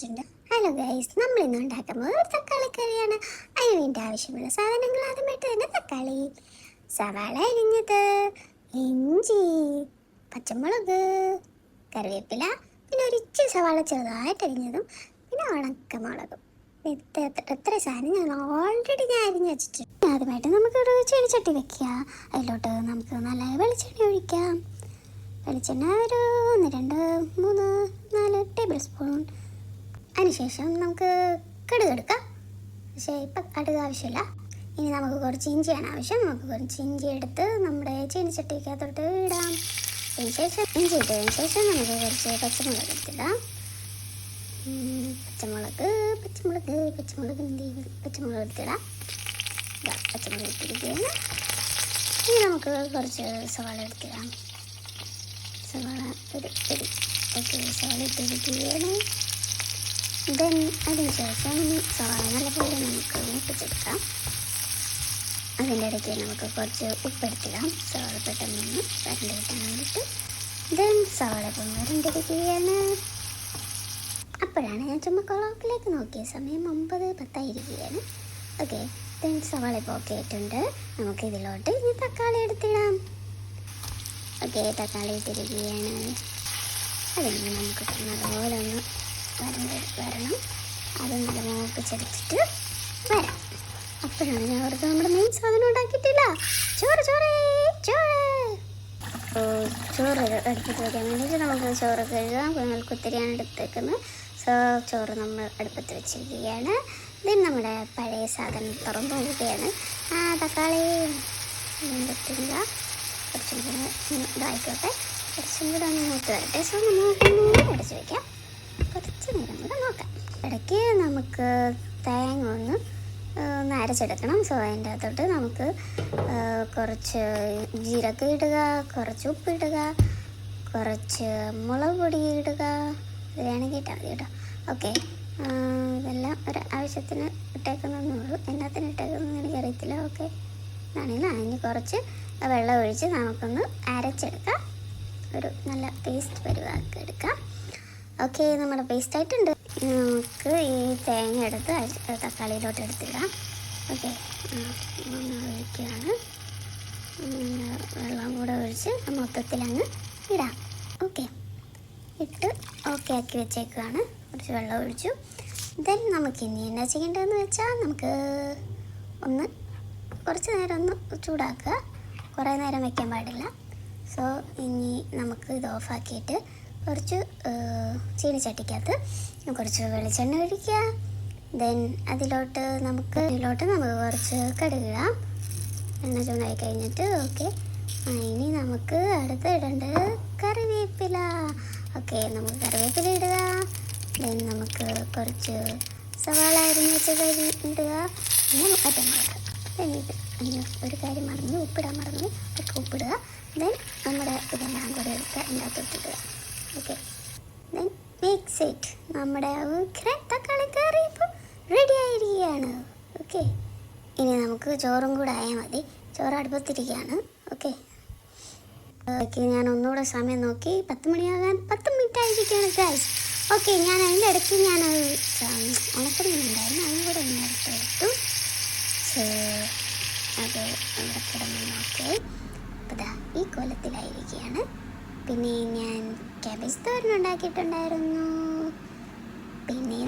Hello guys, നമ്മൾ ഇന്ന് ഉണ്ടാക്കുന്നത് ഒരു തക്കാളി കറിയാണ്. അതിന് വേണ്ടി ആവശ്യമുള്ള സാധനങ്ങൾ ആദ്യമായിട്ട് തന്നെ തക്കാളി, സവാള അരിഞ്ഞത്, ഇഞ്ചി, പച്ചമുളക്, കറിവേപ്പില, പിന്നെ ഒരു ഇച്ചിരി സവാള ചെറുതായിട്ട് അരിഞ്ഞതും, പിന്നെ ഉണക്കമുളകും. എത്ര സാധനം ഞാൻ ഓൾറെഡി അരിഞ്ഞ് വെച്ചിട്ടുണ്ട്. ആദ്യമായിട്ട് നമുക്കൊരു ചെടിച്ചട്ടി വെക്കുക. അതിലോട്ട് നമുക്ക് നല്ല വെളിച്ചെണ്ണ ഒഴിക്കാം. വെളിച്ചെണ്ണ ഒരു 1, 2, 3, 4 ടേബിൾ സ്പൂൺ. അതിനുശേഷം നമുക്ക് കടുക് എടുക്കാം. പക്ഷേ ഇപ്പം കടുക് ആവശ്യമില്ല. ഇനി നമുക്ക് കുറച്ച് ഇഞ്ചിയാണ് ആവശ്യം. നമുക്ക് കുറച്ച് ഇഞ്ചി എടുത്ത് നമ്മുടെ ചീനിച്ചട്ടിക്കകത്തോട്ട് ഇടാം. അതിനുശേഷം ഇഞ്ചി ഇട്ടതിന് ശേഷം നമുക്ക് കുറച്ച് പച്ചമുളക് എടുത്തിടാം. പച്ചമുളക് എടുത്തിടാം. പച്ചമുളക് ഇട്ടിരിക്കുകയാണ്. ഇനി നമുക്ക് കുറച്ച് സവാള എടുത്തിടാം. സവാള ഇട്ടിരിക്കുകയാണ്. അതിനുശേഷം സവാള നല്ലപോലെ നമുക്ക് മൂപ്പിച്ചെടുക്കാം. അതിൻ്റെ ഇടയ്ക്ക് നമുക്ക് കുറച്ച് ഉപ്പെടുത്തിടാം. സവാള പെട്ടെന്ന് വരണ്ട് കിട്ടാൻ വേണ്ടിയിട്ട്. സവാള വരണ്ടിരിക്കുകയാണ്. അപ്പോഴാണ് ഞാൻ ചുമ്മാ ക്ലോക്കിലേക്ക് നോക്കിയ സമയം 9:10 ഇരിക്കുകയാണ്. ഓക്കെ, സവാള ഇപ്പോൾ ഓക്കെ ആയിട്ടുണ്ട്. നമുക്ക് ഇതിലോട്ട് ഇനി തക്കാളി എടുത്തിടാം. ഓക്കെ, തക്കാളി ഇട്ടിരിക്കുകയാണ്. അതിന് നമുക്ക് നല്ലപോലെ ഒന്ന് വരണം. അത് നല്ല മൂപ്പിച്ചെടുത്തിട്ട് വരാം. അപ്പോഴാണ് ഞാൻ ഓർത്ത് നമ്മുടെ മെയിൻ സാധനം ഉണ്ടാക്കിയിട്ടില്ല. ചോറ് അടുപ്പത്ത് വയ്ക്കാൻ വേണ്ടിയിട്ട് നമുക്ക് ചോറ് കഴുകാം. കുത്തിരിയാണ് എടുത്തേക്കുന്നത്. ചോറ് നമ്മൾ അടുപ്പത്ത് വെച്ചിരിക്കുകയാണ്. ഇതിന് നമ്മുടെ പഴയ സാധനം തുറന്നു പോവുകയാണ്. തക്കാളി പറ്റില്ല, കുറച്ചും കൂടെ ഇതായിക്കോട്ടെ. കുറച്ചും കൂടെ ഒന്ന് മൂത്ത് വരട്ടെ. സോ നമുക്ക് അടച്ചു വയ്ക്കാം. കുറച്ച് നേരം കൂടെ നോക്കാം. ഇടയ്ക്ക് നമുക്ക് തേങ്ങ ഒന്ന് അരച്ചെടുക്കണം. സോ അതിൻ്റെ അകത്തോട്ട് നമുക്ക് കുറച്ച് ജീരകം ഇടുക, കുറച്ച് ഉപ്പിടുക, കുറച്ച് മുളക് പൊടി ഇടുക. ഇത് വേണമെങ്കിൽ ഇട്ടാൽ മതി കേട്ടോ. ഓക്കെ, ഇതെല്ലാം ഒരു ആവശ്യത്തിന് ഇട്ടേക്കുന്നതെന്നുള്ളൂ. എന്നാത്തിന് ഇട്ടേക്കുന്നതെന്ന് എനിക്കറിയത്തില്ല. ഓക്കെ, ആണെങ്കിൽ അതിന് കുറച്ച് വെള്ളം ഒഴിച്ച് നമുക്കൊന്ന് അരച്ചെടുക്കാം. ഒരു നല്ല പേസ്റ്റ് പരുവാക്കി എടുക്കാം. ഓക്കെ, നമ്മുടെ പേസ്റ്റ് ആയിട്ടുണ്ട്. നമുക്ക് ഈ തേങ്ങ എടുത്ത് തക്കാളിയിലോട്ട് എടുത്തിടാം. ഓക്കെ, ഒഴിക്കുകയാണ്. വെള്ളം കൂടെ ഒഴിച്ച് മൊത്തത്തിലങ്ങ് ഇടാം. ഓക്കെ, ഇട്ട് ഓക്കെ ആക്കി വെച്ചേക്കുകയാണ്. കുറച്ച് വെള്ളം ഒഴിച്ചു. നമുക്ക് ഇനി എന്നാ ചെയ്യേണ്ടതെന്ന് വെച്ചാൽ നമുക്ക് കുറച്ച് നേരം ഒന്ന് ചൂടാക്കുക. കുറേ നേരം വയ്ക്കാൻ പാടില്ല. സോ ഇനി നമുക്ക് ഇത് ഓഫാക്കിയിട്ട് കുറച്ച് ചീനിച്ചട്ടിക്കകത്ത് കുറച്ച് വെളിച്ചെണ്ണ ഒഴിക്കുക. അതിലോട്ട് നമുക്ക് കുറച്ച് കടുകിടാം. എണ്ണ ചൂടായി കഴിഞ്ഞിട്ട് ഓക്കെ, ഇനി നമുക്ക് അടുത്ത് ഇടേണ്ടത് കറിവേപ്പില. ഓക്കെ, നമുക്ക് കറിവേപ്പില ഇടുക. നമുക്ക് കുറച്ച് സവാള അരിഞ്ഞ് വെച്ച കറി ഇടുക. പിന്നെ പച്ചമുളക്. ഒരു കാര്യം മറന്നു, ഉപ്പിടാൻ മറന്നു. ഒക്കെ ഉപ്പിടുക. നമ്മുടെ ഇതെല്ലാം കൂടെ എടുത്ത് അതിൻ്റെ അകത്തോട്ടിടുക. Okay, mix it. നമ്മുടെ തക്കാളി കറി ഇപ്പോൾ റെഡി ആയിരിക്കുകയാണ്. ഓക്കെ, ഇനി നമുക്ക് ചോറും കൂടെ ആയാൽ മതി. ചോറ് അടുപ്പത്തിരിക്കുകയാണ്. ഓക്കെ, ഞാൻ ഒന്നുകൂടെ സമയം നോക്കി 10 മണിയാകാൻ 10 മിനിറ്റ് ആയിരിക്കുകയാണ് ഗൈസ്. ഓക്കെ, ഞാൻ അതിൻ്റെ ഇടയ്ക്ക് ഉണക്കമീനുണ്ടായിരുന്നു, അതും കൂടെ ഒന്ന് എടുത്തെടുത്തു. അത് അവിടെ കിടന്ന് നോക്കി. അപ്പോൾ ഈ കോലത്തിലായിരിക്കുകയാണ്. പിന്നെ ഞാൻ ക്യാബേജ് തോരൻ ഉണ്ടാക്കിയിട്ടുണ്ടായിരുന്നു. പിന്നെ